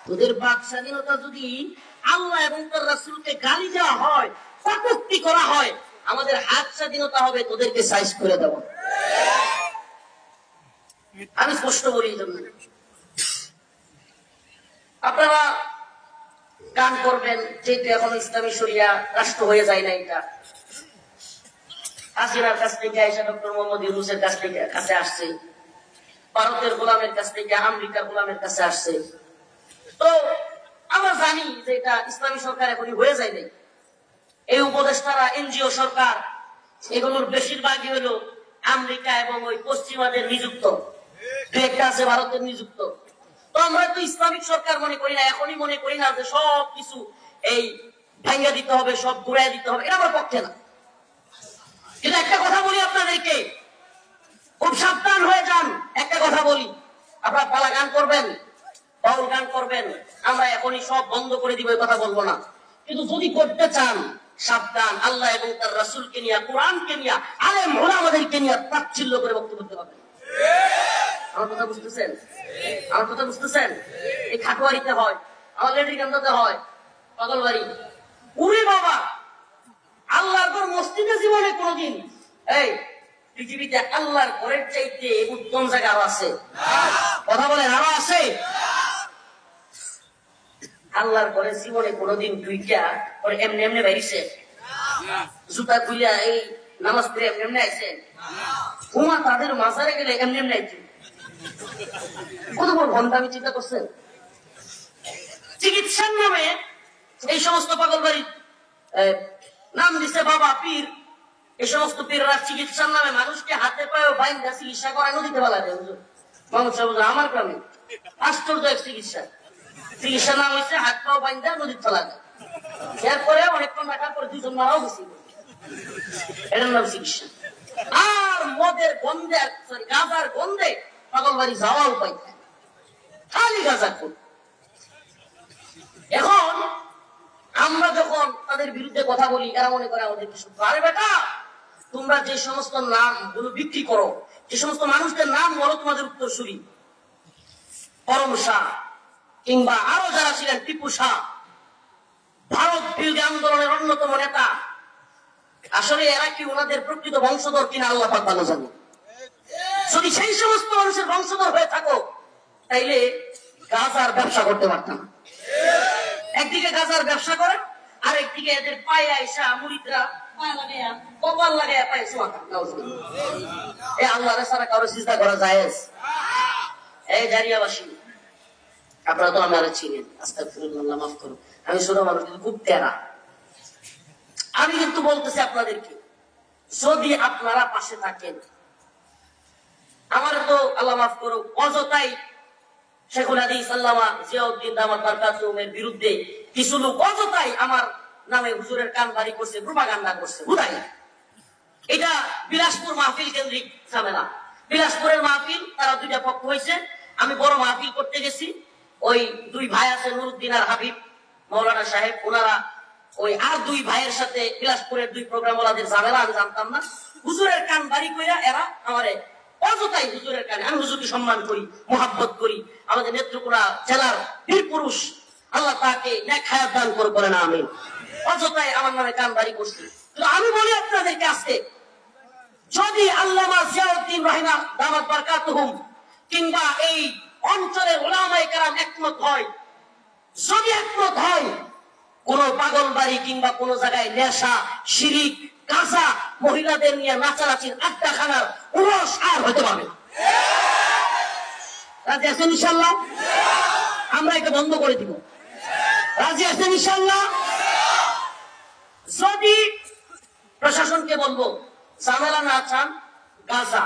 তোদের বাক স্বাধীনতা যদি আল্লাহ এবং তার রাসূলকে গালি দেওয়া হয়, কটূক্তি করা হয়, আমাদের হাত স্বাধীনতা হবে তোদেরকে সাইজ করে দেওয়া। আমি স্পষ্ট বলি, আপনারা গান করবেন, যেহেতু এখন ইসলামী শরিয়া রাষ্ট্র হয়ে যায় না, এটা হাসিনার কাছ থেকে এসে ডক্টর মোহাম্মদ ইউনূসের কাছে আসছে, ভারতের গোলামের কাছ থেকে আমেরিকার গোলামের কাছে আসছে। তো আমরা জানি যে এটা ইসলামী সরকার এখনই হয়ে যায় নাই। এই উপদেষ্টারা, এনজিও সরকার, এগুলোর বেশিরভাগই হলো আমেরিকা এবং ওই পশ্চিমাদের নিযুক্ত, একটা আছে ভারতের নিযুক্ত। তো আমরা তো ইসলামিক সরকার মনে করি না, এখনই মনে করি না যে সব কিছু এই ভাঙ্গা দিতে হবে, সব ঘুরাই দিতে হবে, এটা আমার পক্ষে না। কিন্তু একটা কথা বলি আপনাদেরকে, খুব সাবধান হয়ে যান। একটা কথা বলি, আপনারা পালা গান করবেন, বাউল গান করবেন, আমরা এখনই সব বন্ধ করে দিব, এই কথা বলবো না। কিন্তু যদি করতে চান, সাবধান, আল্লাহ এবং তার রাসূলকে নিয়ে, কোরআনকে নিয়ে, আলেম ওলামাদেরকে নিয়ে তাচ্ছিল্য করে বক্তব্য দিতে পারবেন। আমার কথা বুঝতেছেন? আমার কথা বুঝতেছেন? এই খাটুয়ারিতে হয়, আমার লেডি কান্দাতে হয়, পাগলবাড়ি। উরে বাবা, আল্লাহর ঘর মসজিদে জীবনে কোনদিন এই পৃথিবীতে আল্লাহর ঘরের চাইতে উত্তম জায়গা আরো আছে? কথা বলেন, আরো আছে? আল্লাহর ঘরে জীবনে কোনদিন দুইটা পরে এমনি এমনি বাইরেছে? জুতা খুলিয়া এই নামাজ পড়ে এমনি এমনি আইছে? হুমা তাদের মাজারে গেলে এমনি এমনি আইছে? কত বড় ঘন্টা আমি চিন্তা করছেন? চিকিৎসার নামে এই সমস্ত পাগলবাড়ি নাম দিছে বাবা পীর। এই সমস্ত পীররা চিকিৎসার নামে মানুষকে হাতে পায়ে বাইন্দা চিকিৎসা করানো দিতে বলা যায়। মানুষ আমার গ্রামে আশ্চর্য এক চিকিৎসা। চিকিৎসার নাম হয়েছে হাত পাও বাইন্দা নদীর তলা যায়। এরপরে অনেকক্ষণ রাখার পরে দুজন মারাও গেছি, এটার নাম চিকিৎসা। আর মদের গন্ধে, সরি গাঁজার গন্ধে পাগলবাড়ি যাওয়া উপায় থাকে, খালি গাঁজা খুব। এখন আমরা যখন তাদের বিরুদ্ধে কথা বলি, এরা মনে করে আমাদেরকে শুধু, আরে বেটা তোমরা যে সমস্ত নাম গুলো বিক্রি করো, যে সমস্ত মানুষদের নাম বলো তোমাদের উত্তরসূরি, পরম শাহ কিংবা আরো যারা ছিলেন, টিপু শাহ, ভারত বিরোধী আন্দোলনের অন্যতম নেতা, আসলে এরা কি ওনাদের প্রকৃত বংশধর কিনা আল্লাহ পাক ভালো জানে। যদি সেই সমস্ত মানুষের বংশধর হয়ে থাকো, তাইলে গাঁজার ব্যবসা করতে পারতাম। একদিকে গাঁজার ব্যবসা করে, আর একদিকে এদের পায়ে আইসা মুরিদরা কপাল লাগাইয়া পায়ে শোয়া। এই আল্লাহ ছাড়া কারো সিজদা করা জায়েজ? এই জারিয়াবাসী, আপনারা তো আমার চিনেন, আস্তাগফিরুল্লাহ, মাফ করুন, আমি ছোট মানুষ কিন্তু খুব তেরা। আমি কিন্তু বলতেছি আপনাদেরকে, যদি আপনারা পাশে থাকেন, আমার তো আল্লাহ মাফ করুক, অযথাই শেখুল হাদিস আল্লামা জিয়াউদ্দিন দামাত বারকাতুহুমের বিরুদ্ধে কিছু লোক অযথাই আমার নামে হুজুরের কান বাড়ি করছে, প্রোপাগান্ডা করছে। বুঝাই এটা বিলাসপুর মাহফিল কেন্দ্রিক ঝামেলা। বিলাসপুরের মাহফিল, তারা দুইটা পক্ষ হয়েছে। আমি বড় মাহফিল করতে গেছি, ওই দুই ভাই আছে নুরুদ্দিন আর হাবিব মৌলানা সাহেব, ওনারা ওই আর দুই ভাইয়ের সাথে বিলাসপুরের দুই প্রোগ্রাম ওলাদের ঝামেলা, আমি জানতাম না। হুজুরের কান বাড়ি কইরা এরা আমারে অযথাই হুজুরের কানে, আমি হুজুরকে সম্মান করি, মোহাব্বত করি, আমাদের নেত্রকোনা জেলার বীর পুরুষ, আল্লাহ তাকে নেক হায়াত দান করে না, আমি অযথাই আমার নামে কান বাড়ি করছি। কিন্তু আমি বলি আপনাদেরকে আজকে, যদি আল্লামা জিয়াউদ্দিন রহিমা দামাত বারকাতুহুম কিংবা এই অঞ্চলের উলামায়ে কেরাম একমত হয়, যদি একমত হয়, কোন পাগল বাড়ি কিংবা কোন জায়গায় নেশা, শিরিক, গাঁজা, মহিলাদের নিয়ে নাচানাচির আড্ডাখানার উরস আর হতে পারবে না। রাজি আছেন ইনশাল্লাহ? আমরা এটা বন্ধ করে দিব। রাজি আছেন ইনশাল্লাহ? যদি প্রশাসনকে বলবো ঝামেলা না চান, গাঁজা,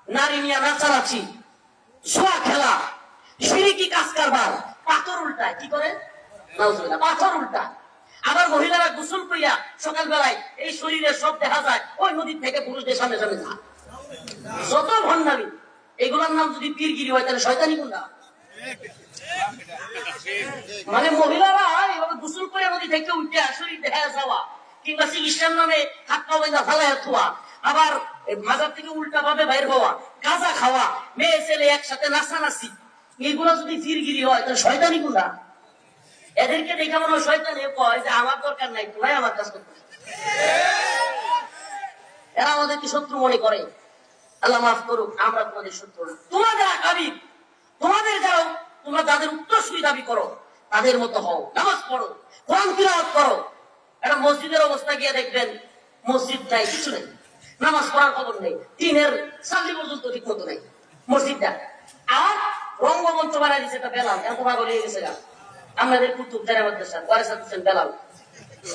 নারী নিয়ে নাচানাচি, জুয়া খেলা, শিরিকি কাজ কারবার, পাথর উল্টায়, কি করে পাথর উল্টা, আবার মহিলারা গোসল করিয়া সকালবেলায় এই শরীরে সব দেখা যায়, ওই নদীর থেকে পুরুষদের সামনে সামনে যা, যত ভণ্ডামি। এগুলোর নাম যদি পীরগিরি হয়, তাহলে শয়তানি গুণা। মানে মহিলারা এভাবে গোসল করে নদী থেকে উঠে শরীর দেখা যাওয়া, কিংবা চিকিৎসার নামে হাত পা বাইন্দা ফালাইয়া থোয়া, আবার মাজার থেকে উল্টা ভাবে বাইর হওয়া, গাঁজা খাওয়া, মেয়ে ছেলে একসাথে নাচানাচি, এগুলো যদি পীরগিরি হয়, তাহলে শয়তানি গুণা। এদেরকে দেখে মনে হয় শয়তানে কয় যে আমার দরকার নাই, তোরাই আমার কাজ করতে। এরা আমাদেরকে শত্রু মনে করে। আল্লাহ মাফ করুক, আমরা তোমাদের শত্রু না। তোমাদের আকাবির, তোমাদের যাও, তোমরা যাদের উত্তরসূরি দাবি করো, তাদের মতো হও, নামাজ পড়ো, কোরআন তিলাওয়াত করো। একটা মসজিদের অবস্থা গিয়ে দেখবেন, মসজিদ নাই, কিছু নেই, নামাজ পড়ার খবর নেই, টিনের সাল্লি পর্যন্ত ঠিক মতো নেই মসজিদটা। আর রঙ্গমঞ্চ বানাই দিচ্ছে একটা বেলাল, এত পাগল হয়ে গেছে গা। আমাদের কুতুব জানা মাদ্রাসা ওয়ারিস হোসেন বেলাল,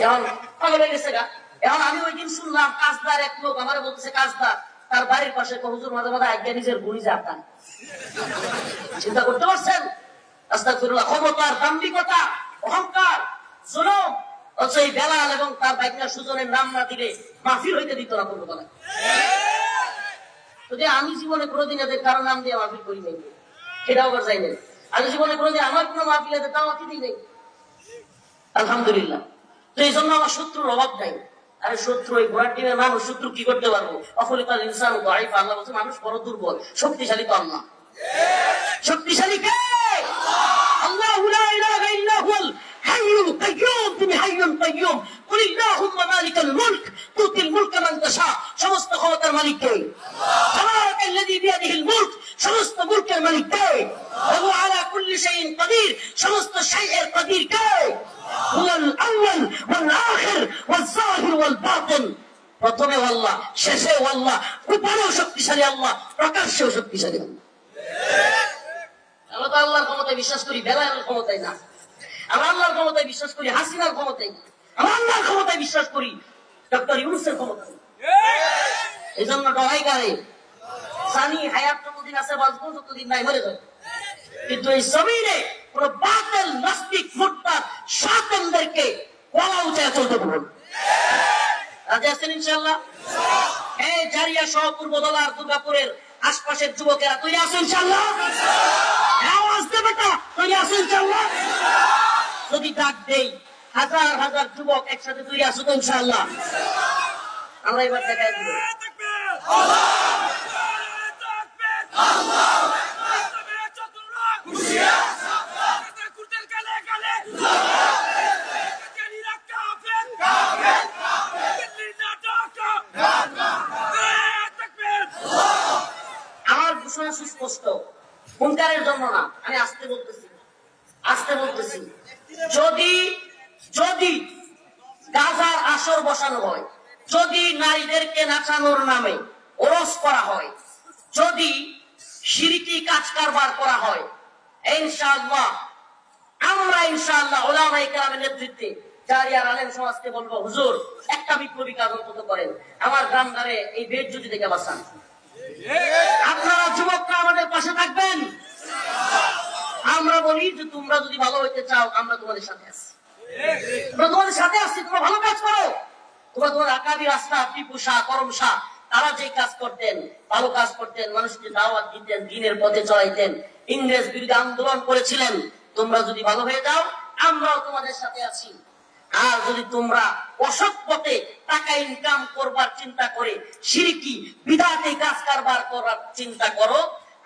এখন পাগল হয়ে গেছে গা। এখন আমি ওই দিন শুনলাম কাজদার এক লোক আমার বলতেছে, কাজদার তার বাড়ির পাশে হুজুর মাঝে মাঝে আজ্ঞা নিজের গুলি যাতাম। চিন্তা করতে পারছেন? আস্তাগফিরুল্লাহ, ক্ষমতার দাম্ভিকতা, অহংকার, জুলুম। অথচ এই বেলাল এবং তার বাইকনা সুজনের নাম না দিলে মাহফিল হইতে দিত না কোনো বেলায়। যদি আমি জীবনে কোনোদিন এদের কারো নাম দিয়ে মাহফিল করি নাই, সেটাও আবার যাই নাই। আমি জীবনে কোনোদিন আমার কোনো মাহফিল এদের দাওয়াতই দিই নাই, আলহামদুলিল্লাহ। তো এই জন্য আমার শত্রুর অভাব নাই। আরে শত্রু ওই ঘোড়ার টিমের মানুষ, শত্রু কি করতে পারবো? অফলিকাল ইনসান দাইফ, আল্লাহ বলছে মানুষ বড় দুর্বল, শক্তিশালী তো আল্লাহ। শক্তিশালী কে? আল্লাহু লা ইলাহা ইল্লা হুয়াল হাইয়ুল কাইয়্যুম। তুমি হাইয়ুল কাইয়্যুম। কুল আল্লাহুম্মা মালিকাল মুলক তুতিল মুলকা মান তাশা। সমস্ত ক্ষমতার মালিক কে? তাবারাকাল্লাযী বিয়াদিহিল মুলক। সমস্ত মুলকের মালিক কে? ওয়া আলা কুল্লি শাইইন কাদির। সমস্ত শাইয়ের কাদির কে? হুয়াল আউয়াল ওয়াল আখির ওয়াল যাহির ওয়াল বাতিন। প্রথমে আল্লাহ, শেষে আল্লাহ, গোপনেও শক্তিশালী আল্লাহ, প্রকাশ্যেও শক্তিশালী আল্লাহ। আমরা তো আল্লাহর ক্ষমতায় বিশ্বাস করি, বেলায়ের ক্ষমতায় না। আমরা আল্লাহর ক্ষমতায় বিশ্বাস করি, হাসিনার ক্ষমতায়। আমরা আল্লাহর ক্ষমতায় বিশ্বাস করি, ডক্টর ইউনূসের ক্ষমতায়। এই জন্য ডরাই গারে সানি হায়াত যতদিন আছে বাঁচবো, ততদিন নাই মরে যাবে। কিন্তু এই জমিনে কোন বাতিল নাস্তিক মুরতাদ শয়তানদেরকে গলা উঁচায় চলতে পারবে না। রাজি আছেন ইনশাআল্লাহ? এই জারিয়া সহ পূর্ব দলার দুর্গাপুরের আশপাশের যুবকেরা তৈরি আছেন ইনশাআল্লাহ? আওয়াজ দেবে তা তৈরি আছেন ইনশাআল্লাহ? যদি ডাক দেই হাজার হাজার যুবক একসাথে তৈরি আছো তো ইনশাআল্লাহ? আমরা এবার দেখাই দিব। আমার ঘোষণা সুস্পষ্ট, হুঙ্কারের জন্য না, আমি আস্তে বলতেছি, আস্তে বলতেছি। যদি যদি গাজার আসর বসানো হয়, যদি নারীদেরকে নাচানোর নামে ওরস করা হয়, যদি শিরকি কাজ কারবার করা হয়, ইনশাআল্লাহ আমরা ইনশাআল্লাহ উলামায়ে কেরামের নেতৃত্বে জারিয়ার আলেম সমাজকে বলবো, হুজুর একটা বিপ্লবী কাজ অন্তত করেন, আমার গ্রাম ধারে এই বেজ্জতি থেকে বাঁচান। আপনারা যুবকরা আমাদের পাশে থাকবেন। আমরা বলি যে তোমরা যদি ভালো হইতে চাও, আমরা তোমাদের সাথে আছি, আমরা তোমাদের সাথে আছি, তোমরা ভালো কাজ করো। তোমরা তোমার আকাবি রাস্তা, টিপু শাহ, করম শাহ, তারা যে কাজ করতেন, ভালো কাজ করতেন, মানুষকে দাওয়াত দিতেন, দ্বীনের পথে চলাইতেন, ইংরেজ বিরোধী আন্দোলন করেছিলেন, তোমরা যদি ভালো হয়ে যাও, আমরাও তোমাদের সাথে আছি। আর যদি তোমরা অসৎ পথে টাকা ইনকাম করবার চিন্তা করে শিরকি বিদআতি কাজ কারবার করার চিন্তা করো,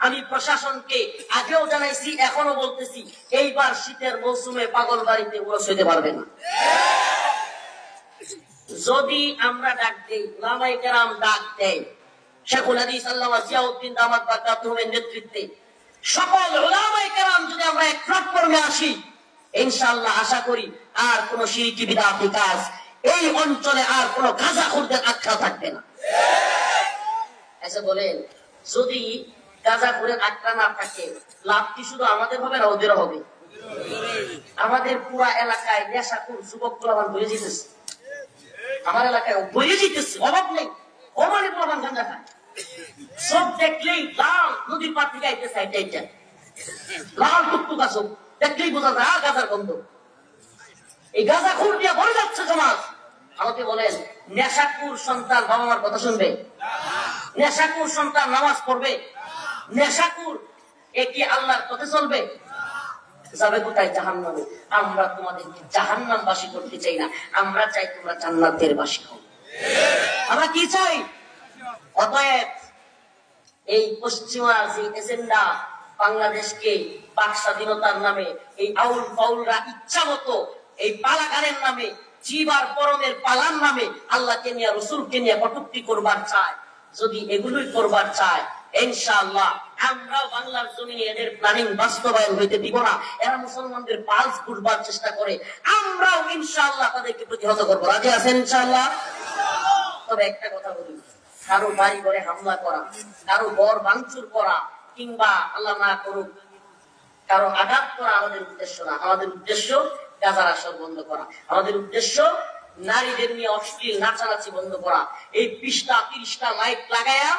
আমি প্রশাসনকে আগেও জানাইছি, এখনো বলতেছি, এইবার শীতের মৌসুমে পাগল বাড়িতে উড়স হইতে পারবে না। যদি আমরা ডাক দেই, উলামায়ে কেরাম ডাক দেয়, শেখুল হাদিস আল্লামা জিয়াউদ্দিন দামাত বারকাতুহুমের নেতৃত্বে সকল উলামায়ে কেরাম যদি আমরা এক প্ল্যাটফর্মে আসি, ইনশাআল্লাহ আশা করি আর কোন শিরকি বিদআতি কাজ এই অঞ্চলে আর কোন গাঁজাখোরদের আখ্যা থাকবে না। এসে বলেন, যদি গাঁজাখোরের আখ্যা না থাকে, লাভ কি শুধু আমাদের হবে না ওদের হবে? আমাদের পুরা এলাকায় নেশাখোর যুবক পোলাপান বয়ে যেতেছে, আমার এলাকায় বয়ে যেতেছে, অভাব নেই, অমানে পোলাপান গাঁজা খায়। সব দেখলেই লাল, নদীর পার থেকে আইতেছে, এটা লাল টুকটুক আসুক দেখলেই বোঝা যায় গাঁজার গন্ধ। এই গাঁজাখোর দিয়ে ভরে যাচ্ছে সমাজ। আমাকে বলেন, নেশাখোর সন্তান বাবা মার কথা শুনবে? নেশাখোর সন্তান নামাজ পড়বে? নেশাখোর এ কি আল্লাহর পথে চলবে? যাবে কোথায়? জাহান্নামে। আমরা তোমাদেরকে জাহান্নামবাসী করতে চাই না, আমরা চাই তোমরা জান্নাতের বাসী হও। আমরা কি চাই? অতএব এই পশ্চিমা যে এজেন্ডা, বাংলাদেশকে পাক স্বাধীনতার নামে এই আউল ফাউলরা ইচ্ছা মতো এই পালাগারের নামে, জীবার পরমের পালার নামে আল্লাহকে নিয়ে, রসুলকে নিয়ে কটূক্তি করবার চায়, যদি এগুলোই করবার চায়, ইনশাআল্লাহ আমরা বাংলার জমিনে এদের প্ল্যানিং বাস্তবায়ন হইতে দিব না। এরা মুসলমানদের পালস বুঝবার চেষ্টা করে, আমরাও ইনশাআল্লাহ তাদেরকে প্রতিহত করবো। রাজি আছেন ইনশাআল্লাহ? তবে একটা কথা বলি, কারো বাড়ি ঘরে হামলা করা, কারো ঘর ভাঙচুর করা, কিংবা আল্লাহ না করুক কারো আঘাত করা আমাদের উদ্দেশ্য না। আমাদের উদ্দেশ্য গাজার আসর বন্ধ করা, আমাদের উদ্দেশ্য নারীদের নিয়ে অশ্লীল নাচানাচি বন্ধ করা। এই 20টা 30টা মাইক লাগায়া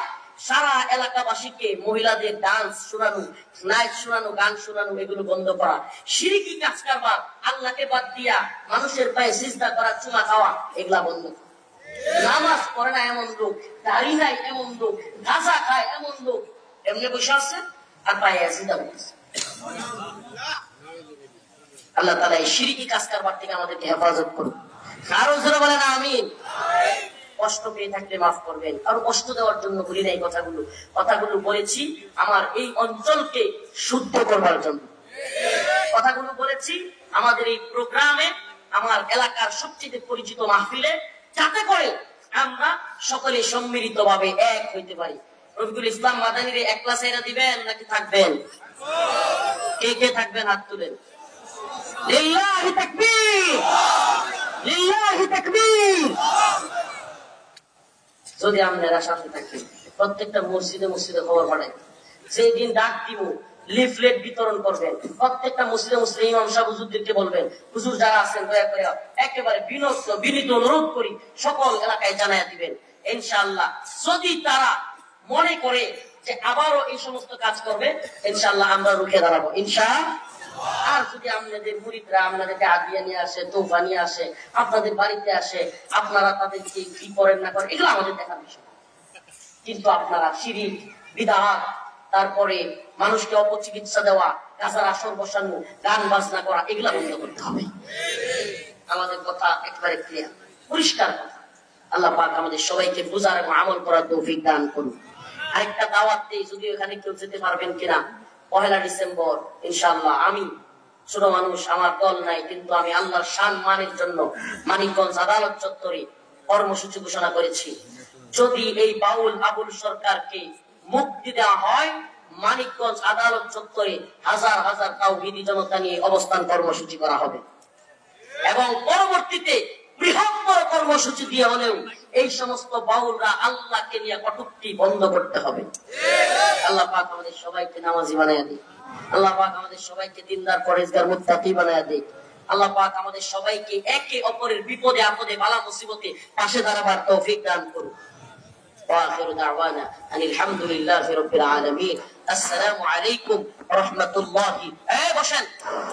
সারা এলাকাবাসীকে মহিলাদের ডান্স শোনানো, নাচ শোনানো, গান শোনানো, এগুলো বন্ধ করা। শিরকি কাজ কারবার, আল্লাহকে বাদ দিয়া মানুষের পায়ে সিজদা করা, চুমা খাওয়া, এগুলা বন্ধ করা। নামাজ পড়ে না এমন লোক, দাড়ি নাই এমন লোক, গাঁজা খায় এমন লোক এমনি বসে আছে আর পায়ে সিজদা করতেছে। আল্লাহ তাআলা এই শিরকি কাজ কারবার থেকে আমাদেরকে হেফাজত করুন। আরো জোরে বলেন আমিন। কষ্ট পেয়ে থাকলে মাফ করবেন, আর কষ্ট দেওয়ার জন্য বলি নাই কথাগুলো বলেছি আমার এই অঞ্চলকে শুদ্ধ করবার জন্য। কথাগুলো বলেছি আমাদের এই প্রোগ্রামে, আমার এলাকার সবচেয়ে পরিচিত মাহফিলে, যাতে করে আমরা সকলে সম্মিলিত ভাবে এক হইতে পারি। রফিকুল ইসলাম মাদানীর এক ক্লাসে এরা দিবেন নাকি থাকবেন? কে কে থাকবেন হাত তুলেন। লিল্লাহি তাকবীর, লিল্লাহি তাকবীর। যদি আপনারা সাথে থাকেন, প্রত্যেকটা মসজিদে মসজিদে খবর পাঠায়, সেই দিন ডাক দিব, লিফলেট বিতরণ করবেন, প্রত্যেকটা মসজিদে মসজিদে ইমাম সাহেব হুজুরদেরকে বলবেন, হুজুর যারা আছেন দয়া করে একেবারে বিনীত অনুরোধ করি সকল এলাকায় জানাইয়া দিবেন। ইনশাআল্লাহ যদি তারা মনে করে যে আবারও এই সমস্ত কাজ করবে, ইনশাআল্লাহ আমরা রুখে দাঁড়াবো ইনশাআল্লাহ। আর যদি আপনাদের মুরিদরা আপনাদেরকে আদিয়া নিয়ে আসে, তোফা নিয়ে আসে, আপনাদের বাড়িতে আসে, আপনারা তাদেরকে কি করেন না করেন এগুলো আমাদের দেখার বিষয়। কিন্তু আপনারা শিরিক, বিদআত, তারপরে মানুষকে অপচিকিৎসা দেওয়া, গাজার আসর বসানো, গান বাজনা করা, এগুলা বন্ধ করতে হবে। আমাদের কথা একেবারে ক্লিয়ার, পরিষ্কার কথা। আল্লাহ পাক আমাদের সবাইকে বুঝার এবং আমল করার তৌফিক দান করুন। আরেকটা দাওয়াত দেই, যদি ওখানে কেউ যেতে পারবেন কিনা, 1 ডিসেম্বর ইনশাআল্লাহ। আমি ছোট মানুষ, আমার দল নাই, কিন্তু আমি আল্লাহর শান মানের জন্য মানিকগঞ্জ আদালত চত্বরে কর্মসূচি ঘোষণা করেছি। যদি এই বাউল আবুল সরকারকে মুক্তি দেওয়া হয়, মানিকগঞ্জ আদালত চত্বরে হাজার হাজার তাওহীদি জনতা নিয়ে অবস্থান কর্মসূচি করা হবে এবং পরবর্তীতে বৃহত্তর কর্মসূচি দিয়ে হলেও এই সমস্ত বাউলরা আল্লাহকে নিয়ে কটূক্তি বন্ধ করতে হবে। আল্লাহ পাক আমাদের সবাইকে নামাজি বানায়া দিক। আল্লাহ পাক আমাদের সবাইকে দিনদার পরেজগার মুত্তাকি বানায়া দিক। আল্লাহ পাক আমাদের সবাইকে একে অপরের বিপদে আপদে বালা মুসিবতে পাশে দাঁড়াবার তৌফিক দান করুন। وآخر دعوانا أن الحمد لله رب العالمين। السلام عليكم ورحمة الله। বসেন,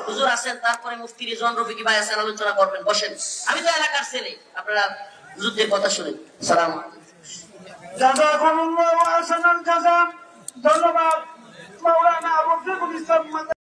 হুজুর আছেন, তারপরে মুফতি রিজওয়ান রফিকি ভাই আছেন, আলোচনা করবেন। বসেন, আমি তো এলাকার ছেলে, আপনারা হুজুরদের কথা শুনেন। সালাম আলাইকুম। জাযাকুমুল্লাহু আহসানাল জাযা। ধন্যবাদ।